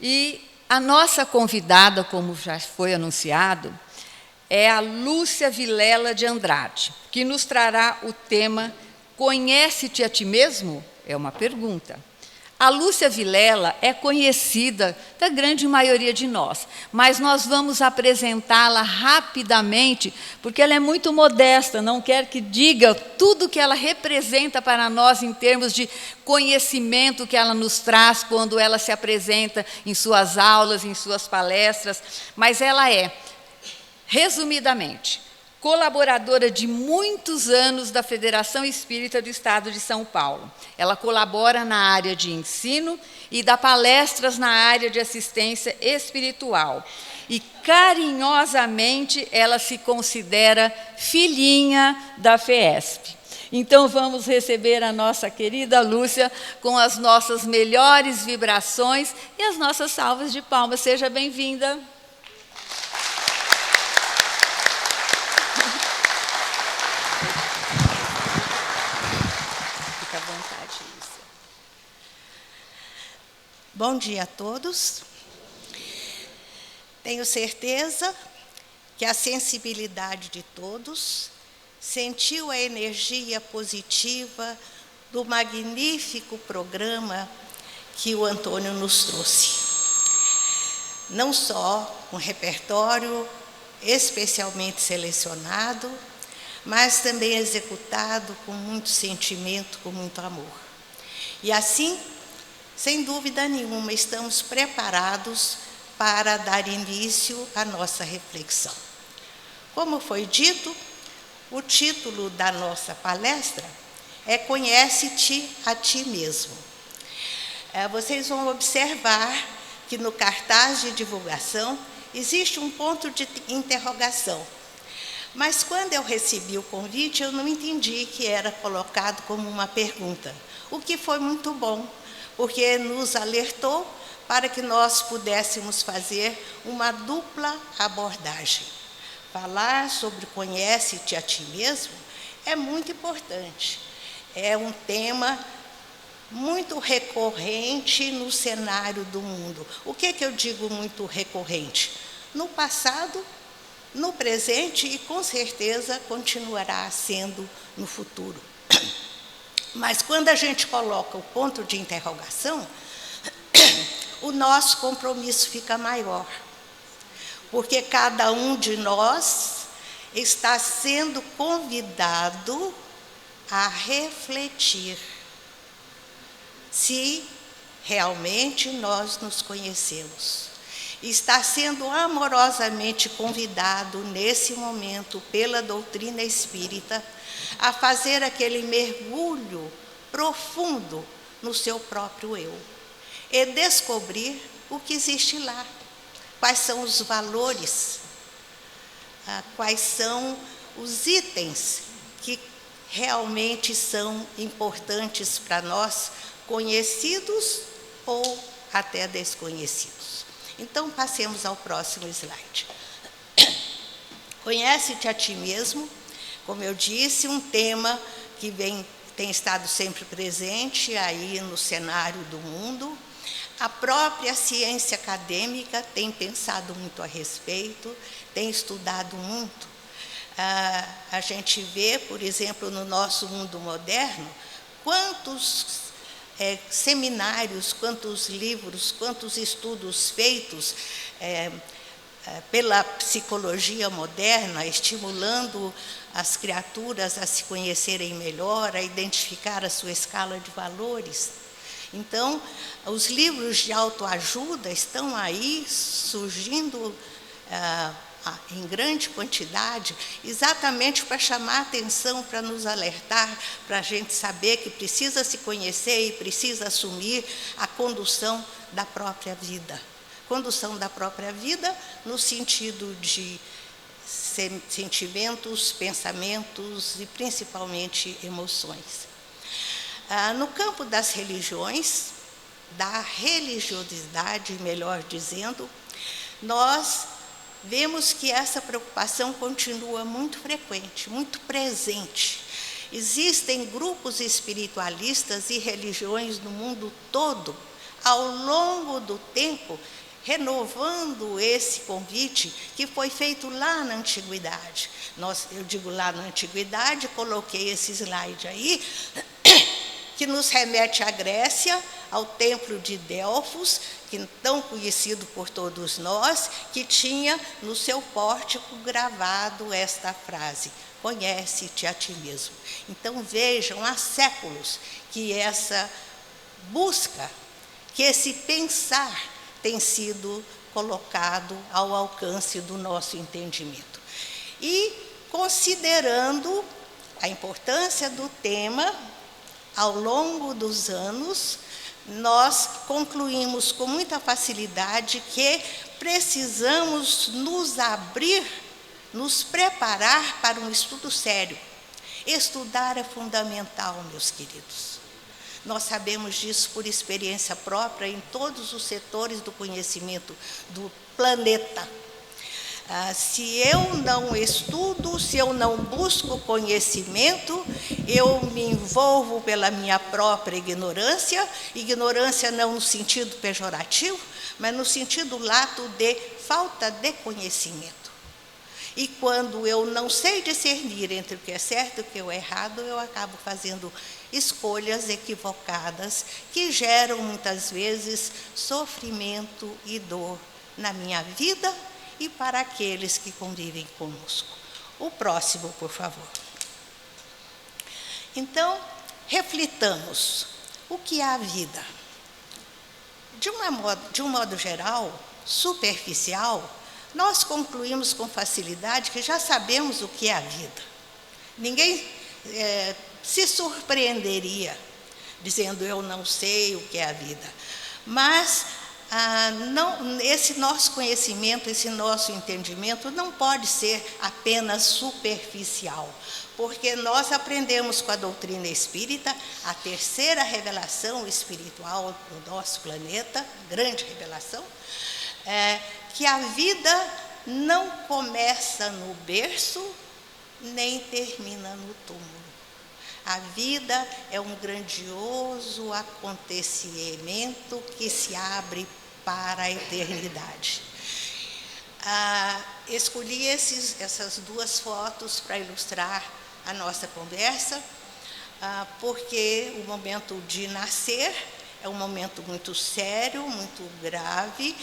E a nossa convidada, como já foi anunciado, é a Lúcia Vilela de Andrade, que nos trará o tema Conhece-te a ti mesmo? É uma pergunta. A Lúcia Vilela é conhecida da grande maioria de nós, mas nós vamos apresentá-la rapidamente, porque ela é muito modesta, não quer que diga tudo que ela representa para nós em termos de conhecimento que ela nos traz quando ela se apresenta em suas aulas, em suas palestras, mas ela é, resumidamente, colaboradora de muitos anos da Federação Espírita do Estado de São Paulo. Ela colabora na área de ensino e dá palestras na área de assistência espiritual. E, carinhosamente, ela se considera filhinha da FEESP. Então, vamos receber a nossa querida Lúcia com as nossas melhores vibrações e as nossas salvas de palmas. Seja bem-vinda. Bom dia a todos. Tenho certeza que a sensibilidade de todos sentiu a energia positiva do magnífico programa que o Antônio nos trouxe. Não só um repertório especialmente selecionado, mas também executado com muito sentimento, com muito amor. E assim, sem dúvida nenhuma, estamos preparados para dar início à nossa reflexão. Como foi dito, o título da nossa palestra é Conhece-te a ti mesmo. Vocês vão observar que no cartaz de divulgação existe um ponto de interrogação. Mas quando eu recebi o convite, eu não entendi que era colocado como uma pergunta, o que foi muito bom, porque nos alertou para que nós pudéssemos fazer uma dupla abordagem. Falar sobre conhece-te a ti mesmo é muito importante. É um tema muito recorrente no cenário do mundo. O que eu digo muito recorrente? No passado, no presente e, com certeza, continuará sendo no futuro. Mas quando a gente coloca o ponto de interrogação, o nosso compromisso fica maior, porque cada um de nós está sendo convidado a refletir se realmente nós nos conhecemos. Está sendo amorosamente convidado, nesse momento, pela doutrina espírita, a fazer aquele mergulho profundo no seu próprio eu e descobrir o que existe lá, quais são os valores, quais são os itens que realmente são importantes para nós, conhecidos ou até desconhecidos. Então, passemos ao próximo slide. Conhece-te a ti mesmo, como eu disse, um tema que tem estado sempre presente aí no cenário do mundo. A própria ciência acadêmica tem pensado muito a respeito, tem estudado muito. A gente vê, por exemplo, no nosso mundo moderno, quantos seminários, quantos livros, quantos estudos feitos pela psicologia moderna, estimulando as criaturas a se conhecerem melhor, a identificar a sua escala de valores. Então, os livros de autoajuda estão aí surgindo em grande quantidade, exatamente para chamar a atenção, para nos alertar, para a gente saber que precisa se conhecer e precisa assumir a condução da própria vida. Condução da própria vida no sentido de sentimentos, pensamentos e principalmente emoções. No campo das religiões, da religiosidade, melhor dizendo, nós vemos que essa preocupação continua muito frequente, muito presente. Existem grupos espiritualistas e religiões no mundo todo ao longo do tempo, renovando esse convite que foi feito lá na antiguidade. Eu digo lá na antiguidade, coloquei esse slide aí, que nos remete à Grécia, ao templo de Delfos, que tão conhecido por todos nós, que tinha no seu pórtico gravado esta frase: conhece-te a ti mesmo. Então vejam, há séculos que essa busca, que esse pensar tem sido colocado ao alcance do nosso entendimento. E considerando a importância do tema, ao longo dos anos, nós concluímos com muita facilidade que precisamos nos abrir, nos preparar para um estudo sério. Estudar é fundamental, meus queridos. Nós sabemos disso por experiência própria em todos os setores do conhecimento do planeta. Se eu não estudo, se eu não busco conhecimento, eu me envolvo pela minha própria ignorância, ignorância não no sentido pejorativo, mas no sentido lato de falta de conhecimento. E quando eu não sei discernir entre o que é certo e o que é errado, eu acabo fazendo escolhas equivocadas que geram muitas vezes sofrimento e dor na minha vida e para aqueles que convivem conosco. O próximo, por favor. Então, reflitamos. O que é a vida? De um modo geral, superficial, nós concluímos com facilidade que já sabemos o que é a vida. Ninguém se surpreenderia dizendo eu não sei o que é a vida. Mas esse nosso conhecimento, esse nosso entendimento não pode ser apenas superficial, porque nós aprendemos com a doutrina espírita, a terceira revelação espiritual do nosso planeta, grande revelação, que a vida não começa no berço, nem termina no túmulo. A vida é um grandioso acontecimento que se abre para a eternidade. Escolhi essas duas fotos para ilustrar a nossa conversa, porque o momento de nascer é um momento muito sério, muito grave,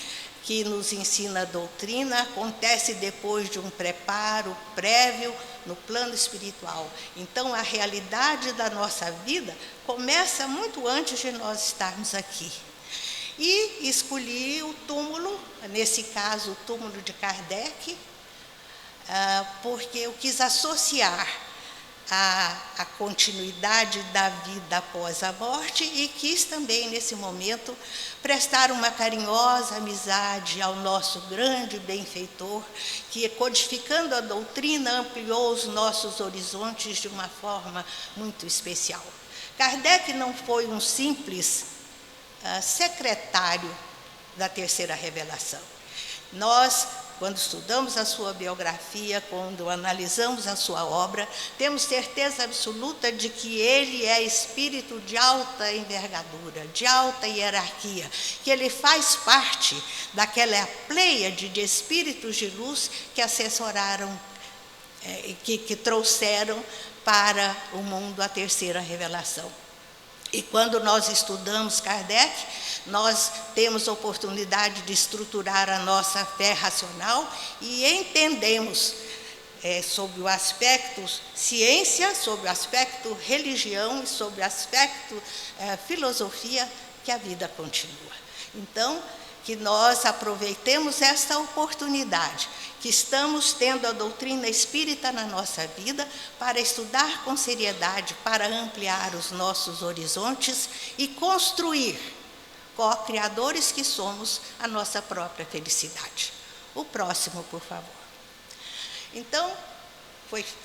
que nos ensina a doutrina, acontece depois de um preparo prévio no plano espiritual. Então, a realidade da nossa vida começa muito antes de nós estarmos aqui. E escolhi o túmulo, nesse caso o túmulo de Kardec, porque eu quis associar a continuidade da vida após a morte e quis também, nesse momento, prestar uma carinhosa amizade ao nosso grande benfeitor, que, codificando a doutrina, ampliou os nossos horizontes de uma forma muito especial. Kardec não foi um simples secretário da terceira revelação. Nós, quando estudamos a sua biografia, quando analisamos a sua obra, temos certeza absoluta de que ele é espírito de alta envergadura, de alta hierarquia, que ele faz parte daquela pleiade de espíritos de luz que assessoraram, que trouxeram para o mundo a terceira revelação. E quando nós estudamos Kardec, nós temos a oportunidade de estruturar a nossa fé racional e entendemos sobre o aspecto ciência, sobre o aspecto religião e sobre o aspecto filosofia, que a vida continua. Então, que nós aproveitemos esta oportunidade, que estamos tendo a doutrina espírita na nossa vida, para estudar com seriedade, para ampliar os nossos horizontes e construir, co-criadores que somos, a nossa própria felicidade. O próximo, por favor. Então,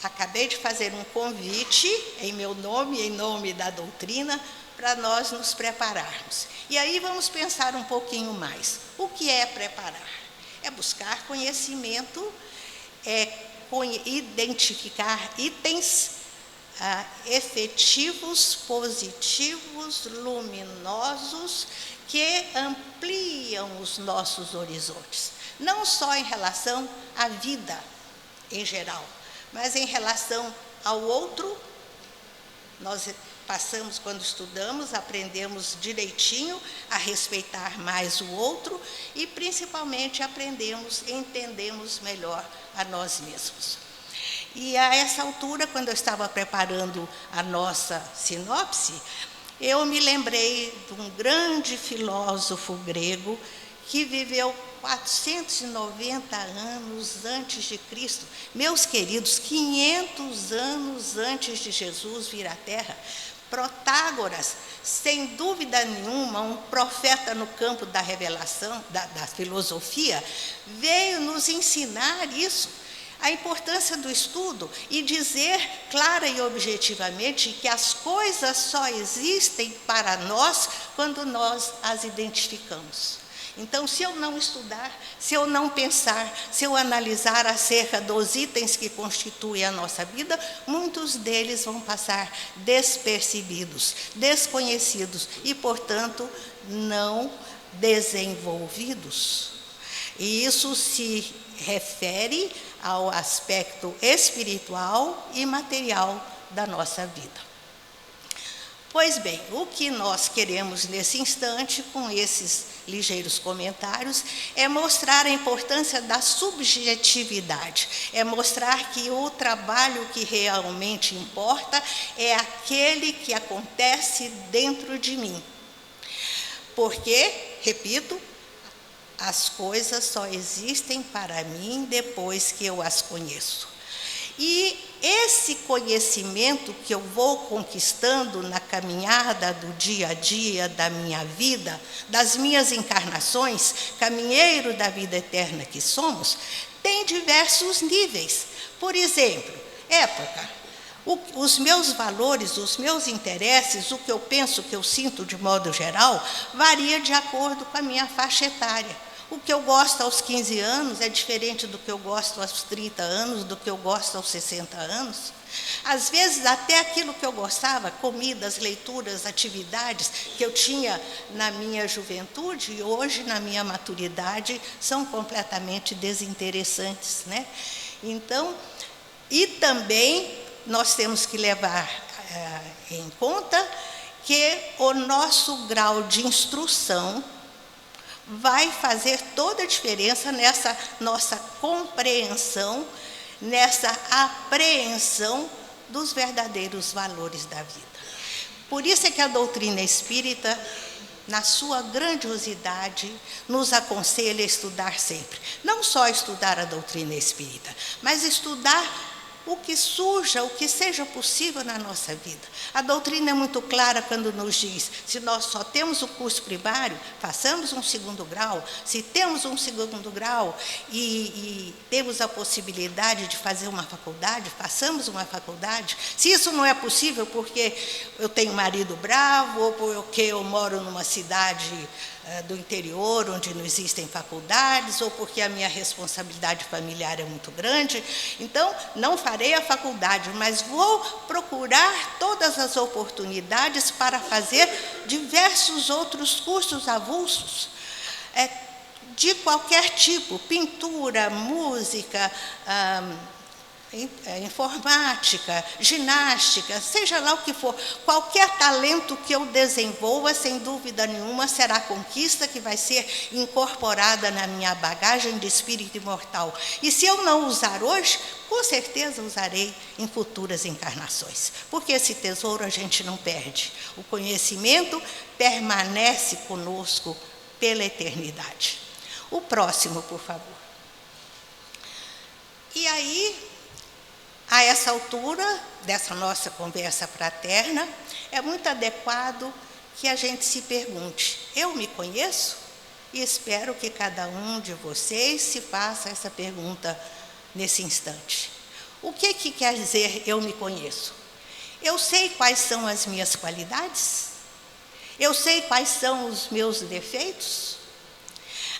acabei de fazer um convite, em meu nome e em nome da doutrina, para nós nos prepararmos. E aí vamos pensar um pouquinho mais. O que é preparar? É buscar conhecimento, identificar itens efetivos, positivos, luminosos, que ampliam os nossos horizontes. Não só em relação à vida em geral, mas em relação ao outro. Nós passamos, quando estudamos, aprendemos direitinho a respeitar mais o outro e, principalmente, entendemos melhor a nós mesmos. E a essa altura, quando eu estava preparando a nossa sinopse, eu me lembrei de um grande filósofo grego que viveu 490 anos antes de Cristo. Meus queridos, 500 anos antes de Jesus vir à Terra. Protágoras, sem dúvida nenhuma, um profeta no campo da revelação, da filosofia, veio nos ensinar isso, a importância do estudo e dizer clara e objetivamente que as coisas só existem para nós quando nós as identificamos. Então, se eu não estudar, se eu não pensar, se eu analisar acerca dos itens que constituem a nossa vida, muitos deles vão passar despercebidos, desconhecidos e, portanto, não desenvolvidos. E isso se refere ao aspecto espiritual e material da nossa vida. Pois bem, o que nós queremos nesse instante, com esses ligeiros comentários, é mostrar a importância da subjetividade, é mostrar que o trabalho que realmente importa é aquele que acontece dentro de mim. Porque, repito, as coisas só existem para mim depois que eu as conheço. E esse conhecimento que eu vou conquistando na caminhada do dia a dia da minha vida, das minhas encarnações, caminheiro da vida eterna que somos, tem diversos níveis. Por exemplo, época. Os meus valores, os meus interesses, o que eu penso, o que eu sinto de modo geral, varia de acordo com a minha faixa etária. O que eu gosto aos 15 anos é diferente do que eu gosto aos 30 anos, do que eu gosto aos 60 anos. Às vezes, até aquilo que eu gostava, comidas, leituras, atividades que eu tinha na minha juventude e hoje, na minha maturidade, são completamente desinteressantes, né? Então, e também nós temos que levar em conta que o nosso grau de instrução vai fazer toda a diferença nessa nossa compreensão, nessa apreensão dos verdadeiros valores da vida. Por isso é que a doutrina espírita, na sua grandiosidade, nos aconselha a estudar sempre. Não só estudar a doutrina espírita, mas estudar o que surja, o que seja possível na nossa vida. A doutrina é muito clara quando nos diz, se nós só temos o curso primário, façamos um segundo grau. Se temos um segundo grau e temos a possibilidade de fazer uma faculdade, façamos uma faculdade. Se isso não é possível porque eu tenho um marido bravo, ou porque eu moro numa cidade do interior, onde não existem faculdades, ou porque a minha responsabilidade familiar é muito grande, então não farei a faculdade, mas vou procurar todas as oportunidades para fazer diversos outros cursos avulsos, de qualquer tipo, pintura, música, informática, ginástica, seja lá o que for, qualquer talento que eu desenvolva, sem dúvida nenhuma, será conquista que vai ser incorporada na minha bagagem de espírito imortal. E se eu não usar hoje, com certeza usarei em futuras encarnações, porque esse tesouro a gente não perde. O conhecimento permanece conosco pela eternidade. O próximo, por favor. E aí, a essa altura dessa nossa conversa fraterna, é muito adequado que a gente se pergunte, eu me conheço? E espero que cada um de vocês se faça essa pergunta nesse instante. O que quer dizer eu me conheço? Eu sei quais são as minhas qualidades? Eu sei quais são os meus defeitos?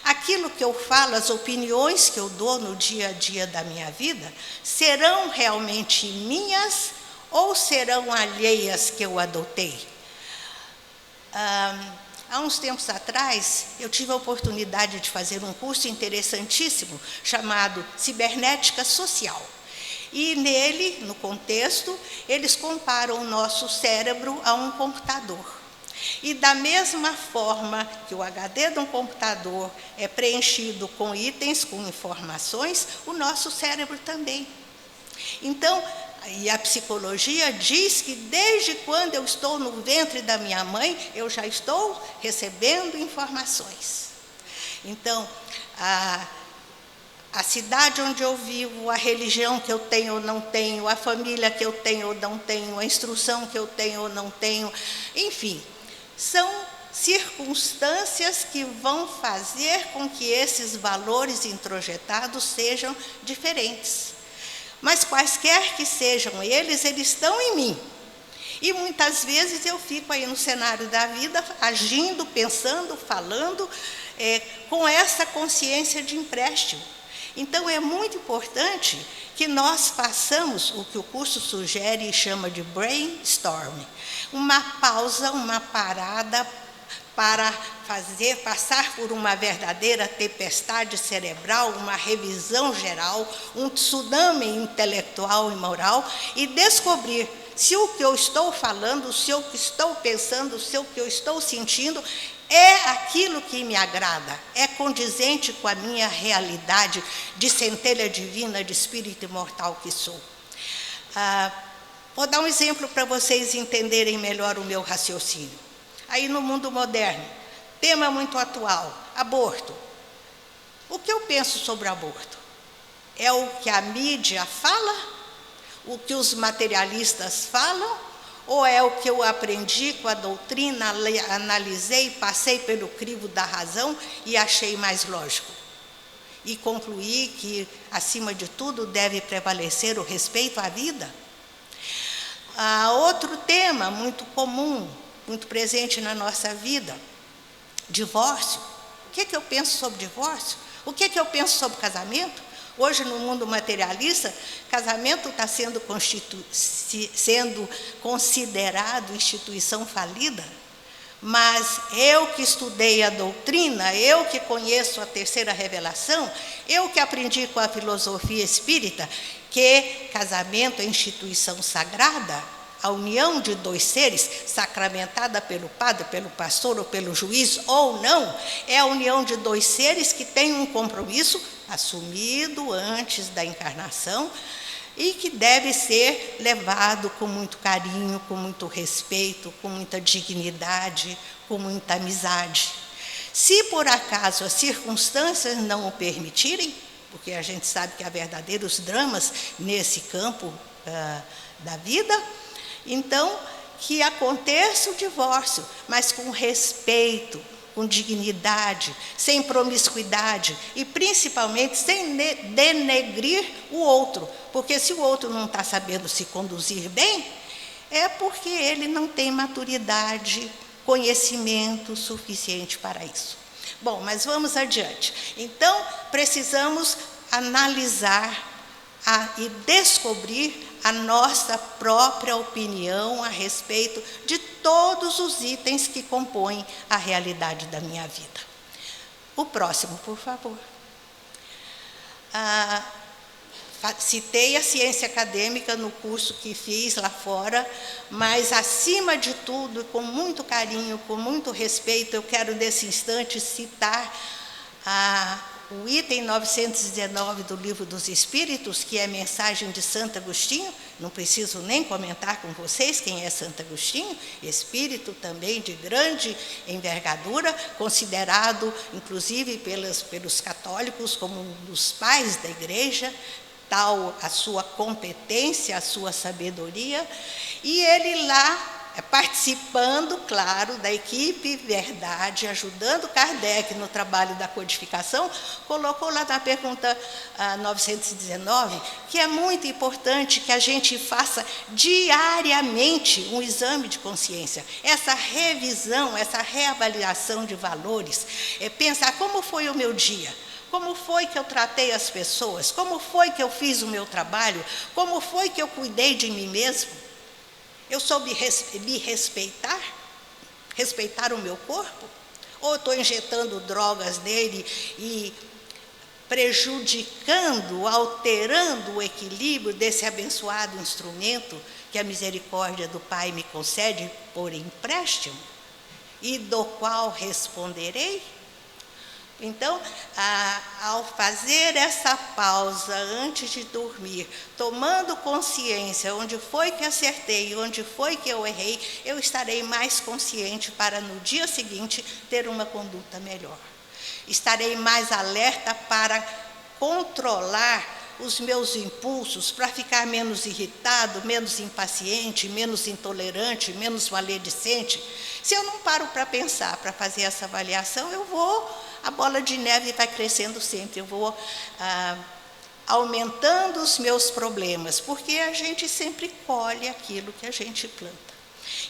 Aquilo que eu falo, as opiniões que eu dou no dia a dia da minha vida, serão realmente minhas ou serão alheias que eu adotei? Há uns tempos atrás, eu tive a oportunidade de fazer um curso interessantíssimo chamado Cibernética Social. E nele, no contexto, eles comparam o nosso cérebro a um computador. E da mesma forma que o HD de um computador é preenchido com itens, com informações, o nosso cérebro também. Então, e a psicologia diz que desde quando eu estou no ventre da minha mãe, eu já estou recebendo informações. Então, a cidade onde eu vivo, a religião que eu tenho ou não tenho, a família que eu tenho ou não tenho, a instrução que eu tenho ou não tenho, enfim, são circunstâncias que vão fazer com que esses valores introjetados sejam diferentes. Mas quaisquer que sejam eles estão em mim. E muitas vezes eu fico aí no cenário da vida, agindo, pensando, falando, com essa consciência de empréstimo. Então, é muito importante que nós façamos o que o curso sugere e chama de brainstorming. Uma pausa, uma parada para passar por uma verdadeira tempestade cerebral, uma revisão geral, um tsunami intelectual e moral, e descobrir se o que eu estou falando, se o que estou pensando, se o que eu estou sentindo é aquilo que me agrada, é condizente com a minha realidade de centelha divina, de espírito imortal que sou. Vou dar um exemplo para vocês entenderem melhor o meu raciocínio. Aí no mundo moderno, tema muito atual, aborto. O que eu penso sobre aborto? É o que a mídia fala? O que os materialistas falam? Ou é o que eu aprendi com a doutrina, analisei, passei pelo crivo da razão e achei mais lógico? E concluí que, acima de tudo, deve prevalecer o respeito à vida? Outro tema muito comum, muito presente na nossa vida, divórcio. O que eu penso sobre divórcio? O que eu penso sobre casamento? Hoje, no mundo materialista, casamento está sendo considerado instituição falida, mas eu que estudei a doutrina, eu que conheço a terceira revelação, eu que aprendi com a filosofia espírita que casamento é instituição sagrada, a união de dois seres, sacramentada pelo padre, pelo pastor ou pelo juiz, ou não, é a união de dois seres que têm um compromisso assumido antes da encarnação e que deve ser levado com muito carinho, com muito respeito, com muita dignidade, com muita amizade. Se por acaso as circunstâncias não o permitirem, porque a gente sabe que há verdadeiros dramas nesse campo da vida, então, que aconteça o divórcio, mas com respeito, com dignidade, sem promiscuidade e, principalmente, sem denegrir o outro. Porque se o outro não está sabendo se conduzir bem, é porque ele não tem maturidade, conhecimento suficiente para isso. Bom, mas vamos adiante. Então, precisamos analisar e descobrir a nossa própria opinião a respeito de todos os itens que compõem a realidade da minha vida. O próximo, por favor. Citei a ciência acadêmica no curso que fiz lá fora, mas, acima de tudo, com muito carinho, com muito respeito, eu quero, nesse instante, citar o item 919 do Livro dos Espíritos, que é a mensagem de Santo Agostinho. Não preciso nem comentar com vocês quem é Santo Agostinho, espírito também de grande envergadura, considerado, inclusive, pelos católicos como um dos pais da Igreja, tal a sua competência, a sua sabedoria, e ele lá, participando, claro, da equipe Verdade, ajudando Kardec no trabalho da codificação, colocou lá na pergunta 919, que é muito importante que a gente faça diariamente um exame de consciência, essa revisão, essa reavaliação de valores, pensar como foi o meu dia, como foi que eu tratei as pessoas, como foi que eu fiz o meu trabalho, como foi que eu cuidei de mim mesmo. Eu soube me respeitar? Respeitar o meu corpo? Ou estou injetando drogas nele e prejudicando, alterando o equilíbrio desse abençoado instrumento que a misericórdia do Pai me concede por empréstimo e do qual responderei? Então, ao fazer essa pausa antes de dormir, tomando consciência onde foi que acertei, onde foi que eu errei, eu estarei mais consciente para no dia seguinte ter uma conduta melhor. Estarei mais alerta para controlar os meus impulsos, para ficar menos irritado, menos impaciente, menos intolerante, menos maledicente. Se eu não paro para pensar, para fazer essa avaliação, a bola de neve vai crescendo sempre, eu vou aumentando os meus problemas, porque a gente sempre colhe aquilo que a gente planta.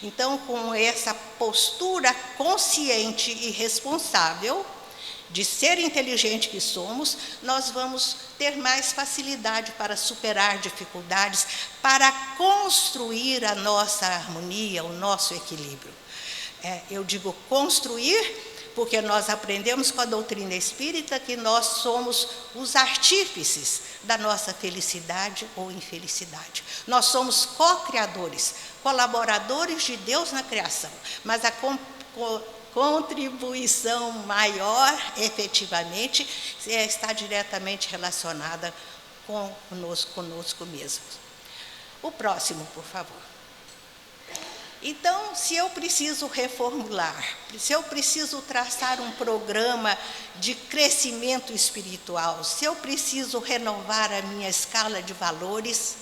Então, com essa postura consciente e responsável, de ser inteligente que somos, nós vamos ter mais facilidade para superar dificuldades, para construir a nossa harmonia, o nosso equilíbrio. Eu digo construir, porque nós aprendemos com a doutrina espírita que nós somos os artífices da nossa felicidade ou infelicidade. Nós somos co-criadores, colaboradores de Deus na criação, mas a contribuição maior, efetivamente, está diretamente relacionada conosco mesmos. O próximo, por favor. Então, se eu preciso reformular, se eu preciso traçar um programa de crescimento espiritual, se eu preciso renovar a minha escala de valores,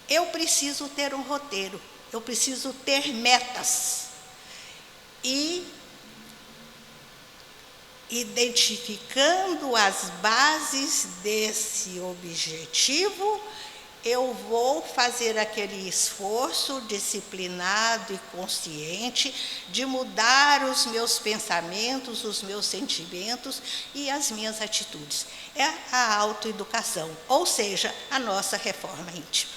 eu preciso ter um roteiro, eu preciso ter metas. E, identificando as bases desse objetivo, eu vou fazer aquele esforço disciplinado e consciente de mudar os meus pensamentos, os meus sentimentos e as minhas atitudes. É a autoeducação, ou seja, a nossa reforma íntima.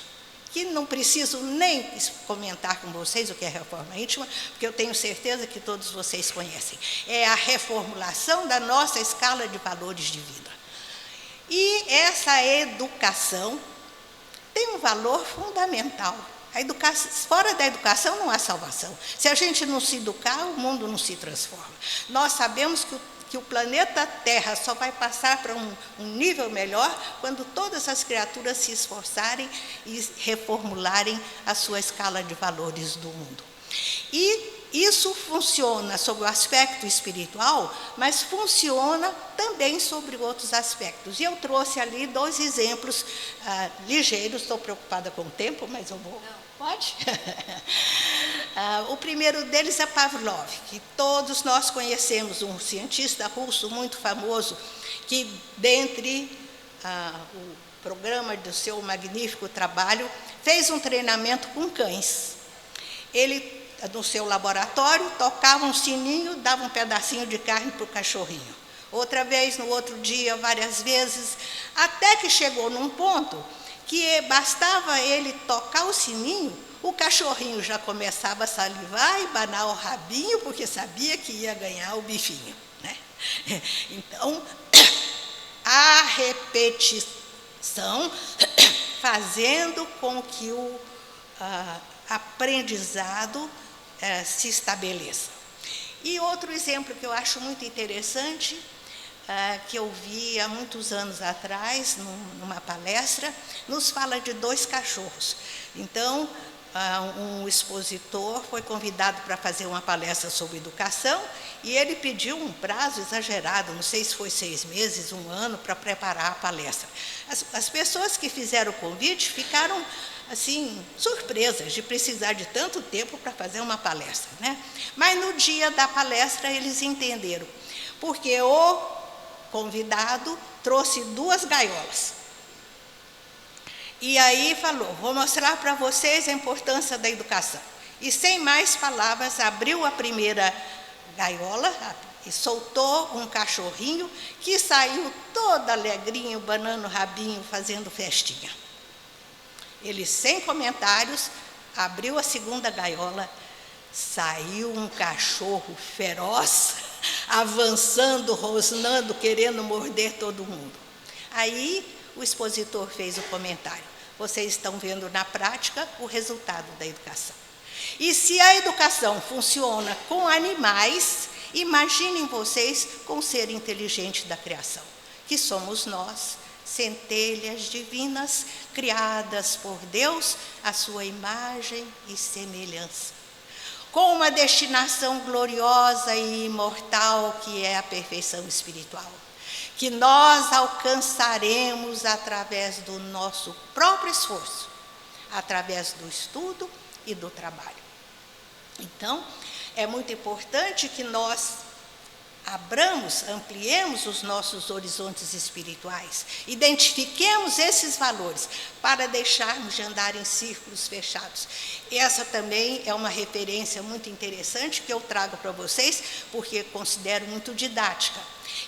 Que não preciso nem comentar com vocês o que é reforma íntima, porque eu tenho certeza que todos vocês conhecem. É a reformulação da nossa escala de valores de vida. E essa educação tem um valor fundamental. Fora da educação não há salvação. Se a gente não se educar, o mundo não se transforma. Nós sabemos que o planeta Terra só vai passar para um nível melhor quando todas as criaturas se esforçarem e reformularem a sua escala de valores do mundo. E isso funciona sobre o aspecto espiritual, mas funciona também sobre outros aspectos. E eu trouxe ali 2 exemplos ligeiros, estou preocupada com o tempo, mas eu vou... Pode? O primeiro deles é Pavlov, que todos nós conhecemos, um cientista russo muito famoso, que dentre o programa do seu magnífico trabalho, fez um treinamento com cães. Ele, no seu laboratório, tocava um sininho, dava um pedacinho de carne para o cachorrinho. Outra vez, no outro dia, várias vezes, até que chegou num ponto que bastava ele tocar o sininho, o cachorrinho já começava a salivar e banar o rabinho, porque sabia que ia ganhar o bifinho, né? Então, a repetição fazendo com que o aprendizado se estabeleça. E outro exemplo que eu acho muito interessante, que eu vi há muitos anos atrás, numa palestra, nos fala de 2 cachorros. Então, um expositor foi convidado para fazer uma palestra sobre educação e ele pediu um prazo exagerado, não sei se foi 6 meses, 1 ano, para preparar a palestra. As pessoas que fizeram o convite ficaram assim, surpresas de precisar de tanto tempo para fazer uma palestra, né? Mas no dia da palestra eles entenderam, porque o convidado trouxe 2 gaiolas. E aí falou, vou mostrar para vocês a importância da educação. E sem mais palavras, abriu a primeira gaiola e soltou um cachorrinho que saiu todo alegrinho, banando o rabinho, fazendo festinha. Ele, sem comentários, abriu a segunda gaiola, saiu um cachorro feroz, avançando, rosnando, querendo morder todo mundo. Aí o expositor fez o comentário: vocês estão vendo na prática o resultado da educação. E se a educação funciona com animais, imaginem vocês com o ser inteligente da criação, que somos nós, centelhas divinas, criadas por Deus, à sua imagem e semelhança, com uma destinação gloriosa e imortal, que é a perfeição espiritual, que nós alcançaremos através do nosso próprio esforço, através do estudo e do trabalho. Então, é muito importante que nós ampliemos os nossos horizontes espirituais, identifiquemos esses valores para deixarmos de andar em círculos fechados. Essa também é uma referência muito interessante que eu trago para vocês, porque considero muito didática.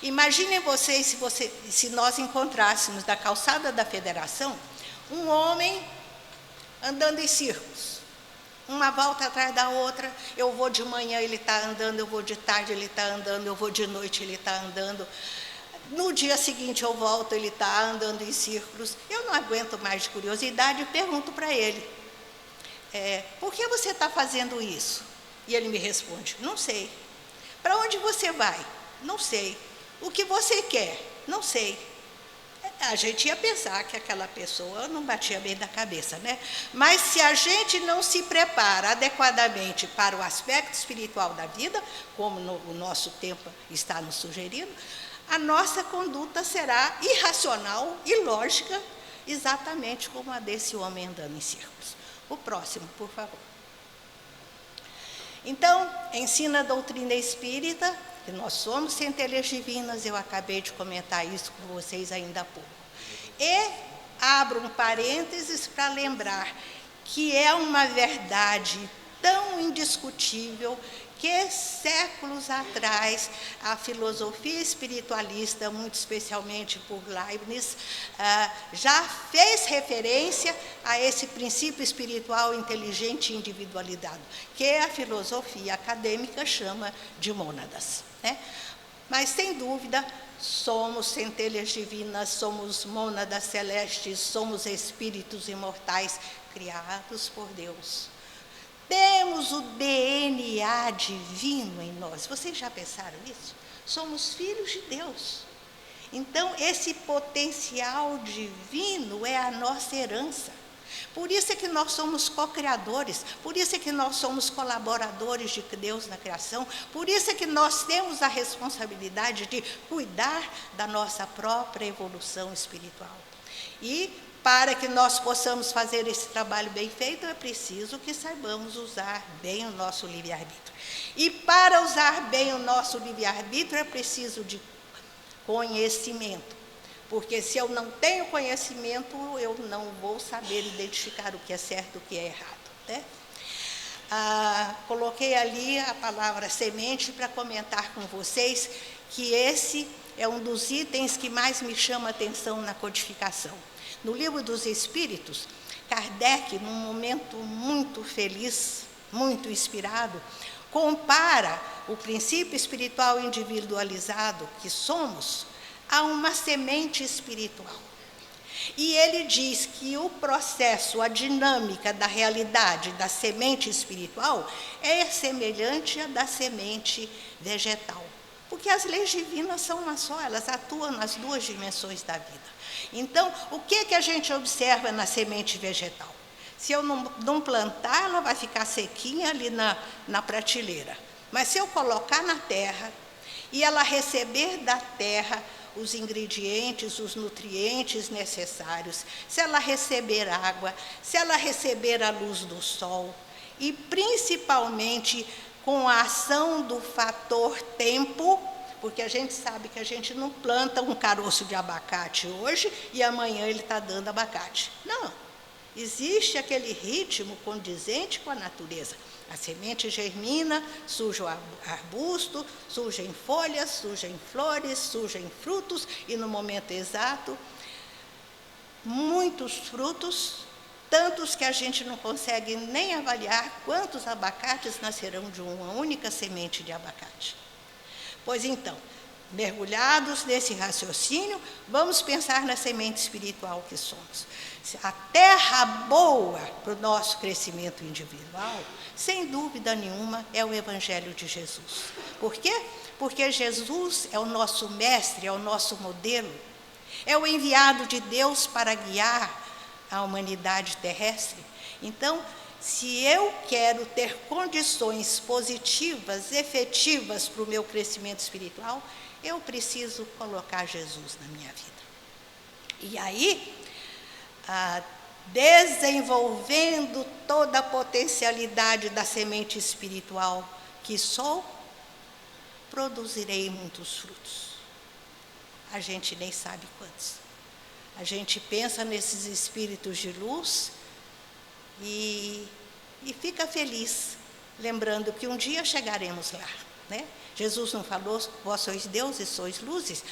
Imaginem vocês se nós encontrássemos na calçada da Federação um homem andando em círculos, uma volta atrás da outra. Eu vou de manhã, ele está andando, eu vou de tarde, ele está andando, eu vou de noite, ele está andando. No dia seguinte eu volto, ele está andando em círculos. Eu não aguento mais de curiosidade e pergunto para ele: por que você está fazendo isso? E ele me responde: não sei. Para onde você vai? Não sei. O que você quer? Não sei. A gente ia pensar que aquela pessoa não batia bem da cabeça, né? Mas se a gente não se prepara adequadamente para o aspecto espiritual da vida, como o nosso tempo está nos sugerindo, a nossa conduta será irracional, ilógica, exatamente como a desse homem andando em círculos. O próximo, por favor. Então, ensina a doutrina espírita que nós somos centelhas divinas. Eu acabei de comentar isso com vocês ainda há pouco. E abro um parênteses para lembrar que é uma verdade tão indiscutível que séculos atrás a filosofia espiritualista, muito especialmente por Leibniz, já fez referência a esse princípio espiritual inteligente e individualizado, que a filosofia acadêmica chama de mônadas, né? Mas, sem dúvida, somos centelhas divinas, somos mônadas celestes, somos espíritos imortais criados por Deus. Temos o DNA divino em nós. Vocês já pensaram nisso? Somos filhos de Deus. Então, esse potencial divino é a nossa herança. Por isso é que nós somos co-criadores, por isso é que nós somos colaboradores de Deus na criação, por isso é que nós temos a responsabilidade de cuidar da nossa própria evolução espiritual. E para que nós possamos fazer esse trabalho bem feito, é preciso que saibamos usar bem o nosso livre-arbítrio. E para usar bem o nosso livre-arbítrio, é preciso de conhecimento. Porque se eu não tenho conhecimento, eu não vou saber identificar o que é certo e o que é errado, né? Coloquei ali a palavra semente para comentar com vocês que esse é um dos itens que mais me chama a atenção na codificação. No Livro dos Espíritos, Kardec, num momento muito feliz, muito inspirado, compara o princípio espiritual individualizado que somos a uma semente espiritual. E ele diz que o processo, a dinâmica da realidade da semente espiritual é semelhante à da semente vegetal. Porque as leis divinas são uma só, elas atuam nas duas dimensões da vida. Então, o que a gente observa na semente vegetal? Se eu não plantar, ela vai ficar sequinha ali na prateleira. Mas se eu colocar na terra e ela receber da terra os ingredientes, os nutrientes necessários, se ela receber água, se ela receber a luz do sol, e principalmente com a ação do fator tempo, porque a gente sabe que a gente não planta um caroço de abacate hoje e amanhã ele está dando abacate. Não, existe aquele ritmo condizente com a natureza. A semente germina, surge o arbusto, surgem folhas, surgem flores, surgem frutos, e no momento exato, muitos frutos tantos que a gente não consegue nem avaliar quantos abacates nascerão de uma única semente de abacate. Pois então, mergulhados nesse raciocínio, vamos pensar na semente espiritual que somos. A terra boa para o nosso crescimento individual, sem dúvida nenhuma, é o Evangelho de Jesus. Por quê? Porque Jesus é o nosso mestre, é o nosso modelo, é o enviado de Deus para guiar a humanidade terrestre. Então, se eu quero ter condições positivas, efetivas para o meu crescimento espiritual, eu preciso colocar Jesus na minha vida. E aí, desenvolvendo toda a potencialidade da semente espiritual que sou, produzirei muitos frutos. A gente nem sabe quantos. A gente pensa nesses espíritos de luz e fica feliz, lembrando que um dia chegaremos lá, né? Jesus não falou, vós sois deuses, sois luzes,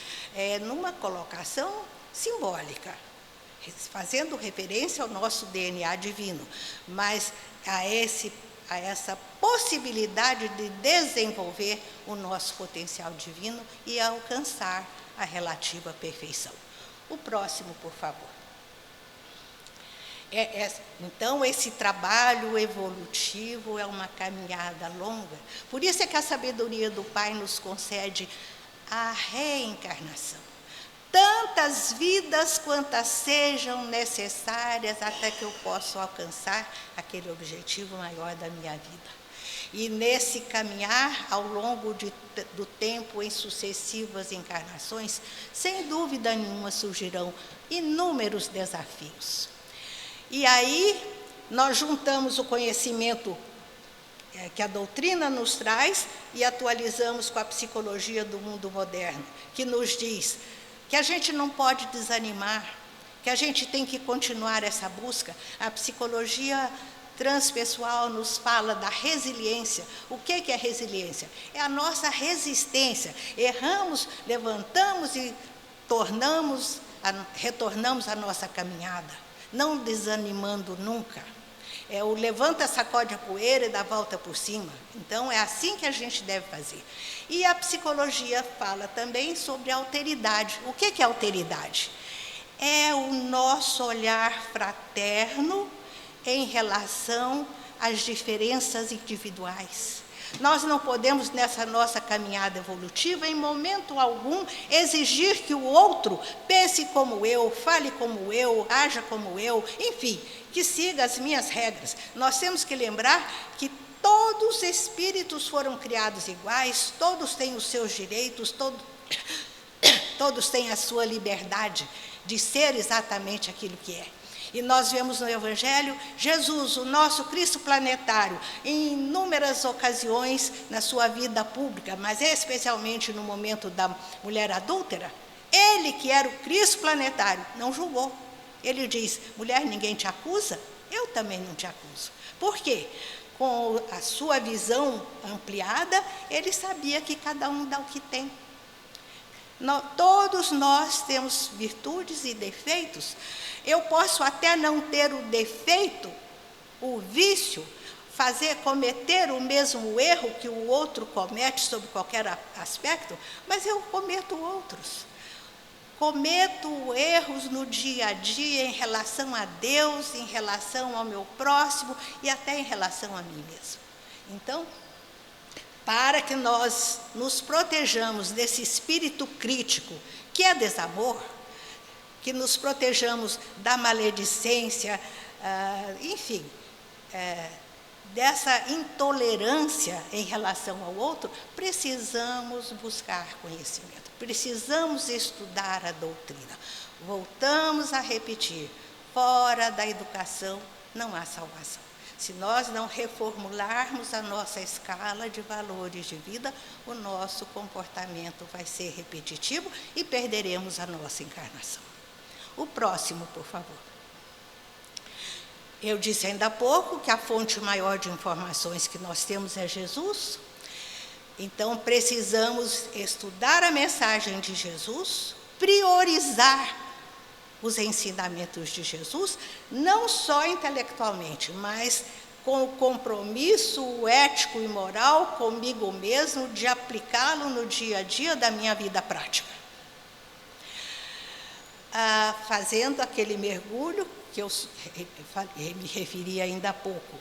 numa colocação simbólica, fazendo referência ao nosso DNA divino, mas a essa possibilidade de desenvolver o nosso potencial divino e alcançar a relativa perfeição. O próximo, por favor. Então, esse trabalho evolutivo é uma caminhada longa. Por isso é que a sabedoria do Pai nos concede a reencarnação. Tantas vidas quantas sejam necessárias até que eu possa alcançar aquele objetivo maior da minha vida. E nesse caminhar, ao longo do tempo, em sucessivas encarnações, sem dúvida nenhuma surgirão inúmeros desafios. E aí, nós juntamos o conhecimento que a doutrina nos traz e atualizamos com a psicologia do mundo moderno, que nos diz que a gente não pode desanimar, que a gente tem que continuar essa busca. A psicologia transpessoal nos fala da resiliência. O que é resiliência? É a nossa resistência. Erramos, levantamos e retornamos à nossa caminhada, não desanimando nunca. É o levanta, sacode a poeira e dá a volta por cima. Então, é assim que a gente deve fazer. E a psicologia fala também sobre a alteridade. O que é alteridade? É o nosso olhar fraterno em relação às diferenças individuais. Nós não podemos, nessa nossa caminhada evolutiva, em momento algum, exigir que o outro pense como eu, fale como eu, haja como eu, enfim, que siga as minhas regras. Nós temos que lembrar que todos os espíritos foram criados iguais, todos têm os seus direitos, todos têm a sua liberdade de ser exatamente aquilo que é. E nós vemos no Evangelho Jesus, o nosso Cristo planetário, em inúmeras ocasiões na sua vida pública, mas especialmente no momento da mulher adúltera, ele que era o Cristo planetário, não julgou. Ele diz, mulher, ninguém te acusa? Eu também não te acuso. Por quê? Com a sua visão ampliada, ele sabia que cada um dá o que tem. Todos nós temos virtudes e defeitos. Eu posso até não ter o defeito, o vício, cometer o mesmo erro que o outro comete sob qualquer aspecto, mas eu cometo outros. Cometo erros no dia a dia em relação a Deus, em relação ao meu próximo e até em relação a mim mesmo. Então, para que nós nos protejamos desse espírito crítico, que é desamor, que nos protejamos da maledicência, enfim, dessa intolerância em relação ao outro, precisamos buscar conhecimento, precisamos estudar a doutrina. Voltamos a repetir, fora da educação não há salvação. Se nós não reformularmos a nossa escala de valores de vida, o nosso comportamento vai ser repetitivo e perderemos a nossa encarnação. O próximo, por favor. Eu disse ainda há pouco que a fonte maior de informações que nós temos é Jesus. Então, precisamos estudar a mensagem de Jesus, priorizar os ensinamentos de Jesus, não só intelectualmente, mas com o compromisso ético e moral comigo mesmo de aplicá-lo no dia a dia da minha vida prática. Fazendo aquele mergulho que eu me referi ainda há pouco.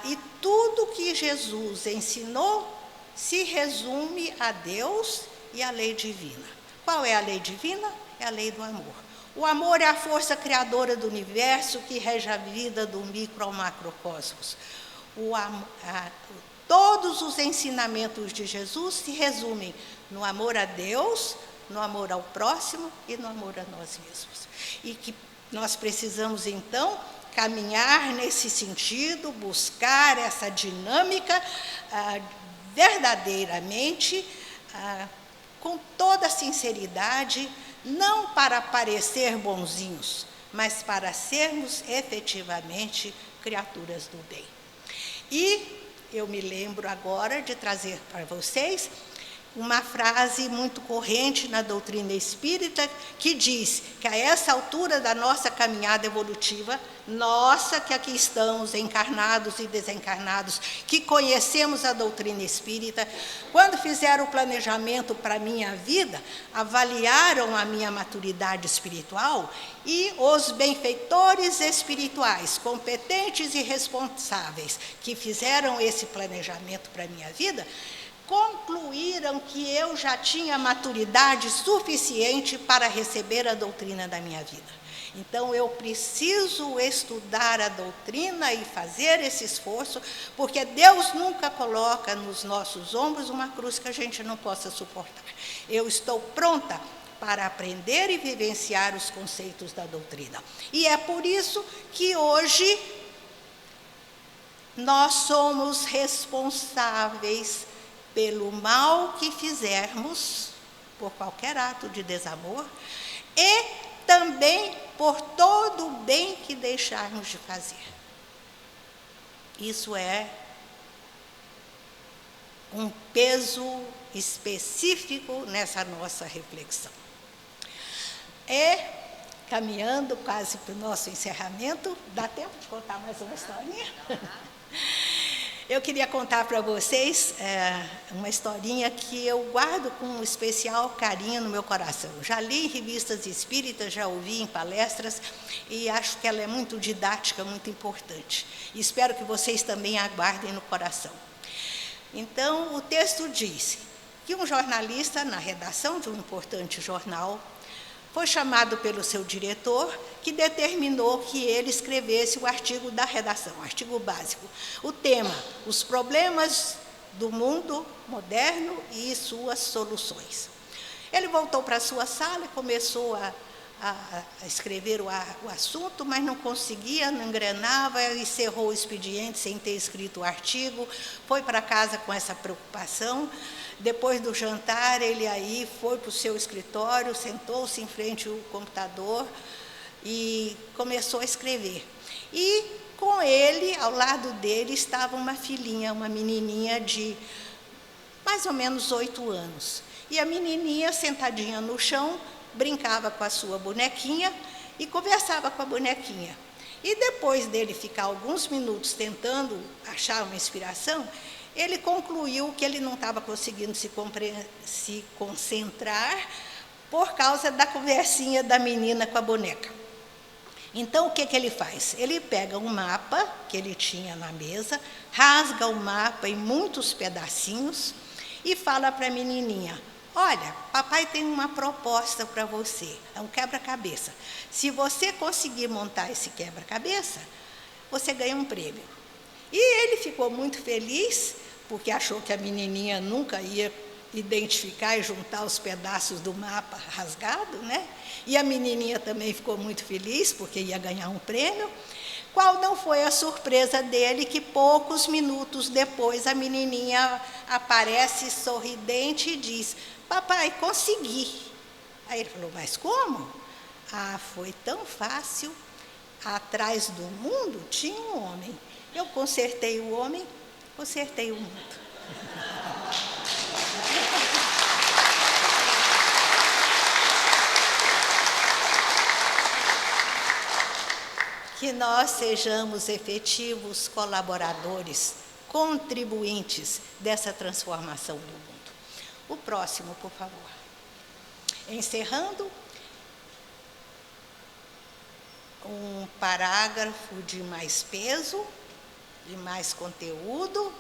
E tudo que Jesus ensinou se resume a Deus e à lei divina. Qual é a lei divina? É a lei do amor. O amor é a força criadora do universo que rege a vida do micro ao macrocosmos. Todos os ensinamentos de Jesus se resumem no amor a Deus, no amor ao próximo e no amor a nós mesmos. E que nós precisamos, então, caminhar nesse sentido, buscar essa dinâmica verdadeiramente, com toda sinceridade, não para parecer bonzinhos, mas para sermos efetivamente criaturas do bem. E eu me lembro agora de trazer para vocês uma frase muito corrente na doutrina espírita, que diz que a essa altura da nossa caminhada evolutiva, nossa que aqui estamos encarnados e desencarnados, que conhecemos a doutrina espírita, quando fizeram o planejamento para a minha vida, avaliaram a minha maturidade espiritual e os benfeitores espirituais, competentes e responsáveis, que fizeram esse planejamento para a minha vida, concluíram que eu já tinha maturidade suficiente para receber a doutrina da minha vida. Então, eu preciso estudar a doutrina e fazer esse esforço, porque Deus nunca coloca nos nossos ombros uma cruz que a gente não possa suportar. Eu estou pronta para aprender e vivenciar os conceitos da doutrina. E é por isso que hoje nós somos responsáveis pelo mal que fizermos, por qualquer ato de desamor, e também por todo o bem que deixarmos de fazer. Isso é um peso específico nessa nossa reflexão. E, caminhando quase para o nosso encerramento, dá tempo de contar mais uma historinha? Eu queria contar para vocês uma historinha que eu guardo com um especial carinho no meu coração. Já li em revistas espíritas, já ouvi em palestras e acho que ela é muito didática, muito importante. E espero que vocês também a guardem no coração. Então, o texto diz que um jornalista, na redação de um importante jornal, foi chamado pelo seu diretor, que determinou que ele escrevesse o artigo da redação, o artigo básico. O tema: os problemas do mundo moderno e suas soluções. Ele voltou para a sua sala e começou a escrever o assunto, mas não conseguia, não engrenava, encerrou o expediente sem ter escrito o artigo, foi para casa com essa preocupação. Depois do jantar, ele aí foi para o seu escritório, sentou-se em frente ao computador e começou a escrever. E com ele, ao lado dele, estava uma filhinha, uma menininha de mais ou menos 8 anos. E a menininha, sentadinha no chão, brincava com a sua bonequinha e conversava com a bonequinha. E depois dele ficar alguns minutos tentando achar uma inspiração, ele concluiu que ele não estava conseguindo se concentrar por causa da conversinha da menina com a boneca. Então, o que ele faz? Ele pega um mapa que ele tinha na mesa, rasga o mapa em muitos pedacinhos e fala para a menininha: olha, papai tem uma proposta para você, é um quebra-cabeça. Se você conseguir montar esse quebra-cabeça, você ganha um prêmio. E ele ficou muito feliz, porque achou que a menininha nunca ia identificar e juntar os pedaços do mapa rasgado, né? E a menininha também ficou muito feliz, porque ia ganhar um prêmio. Qual não foi a surpresa dele, que poucos minutos depois a menininha aparece sorridente e diz: papai, consegui. Aí ele falou: mas como? Ah, foi tão fácil. Atrás do mundo tinha um homem. Eu consertei o homem, consertei o mundo. que nós sejamos efetivos colaboradores, contribuintes dessa transformação do mundo. O próximo, por favor. Encerrando, um parágrafo de mais peso, de mais conteúdo,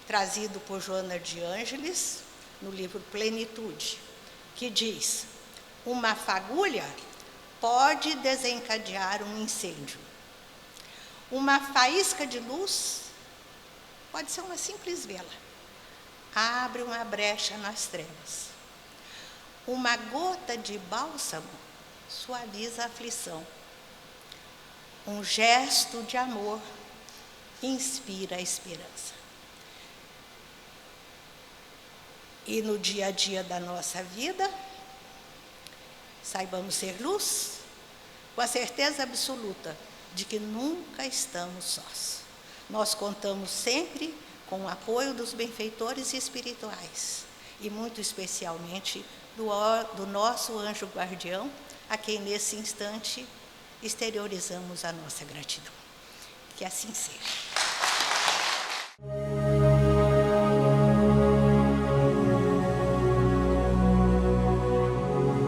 trazido por Joana de Ângeles, no livro Plenitude, que diz: uma fagulha pode desencadear um incêndio. Uma faísca de luz pode ser uma simples vela. Abre uma brecha nas trevas. Uma gota de bálsamo suaviza a aflição. Um gesto de amor inspira a esperança. E no dia a dia da nossa vida, saibamos ser luz, com a certeza absoluta de que nunca estamos sós. Nós contamos sempre com o apoio dos benfeitores espirituais, e muito especialmente do nosso anjo guardião, a quem nesse instante exteriorizamos a nossa gratidão. Que assim seja.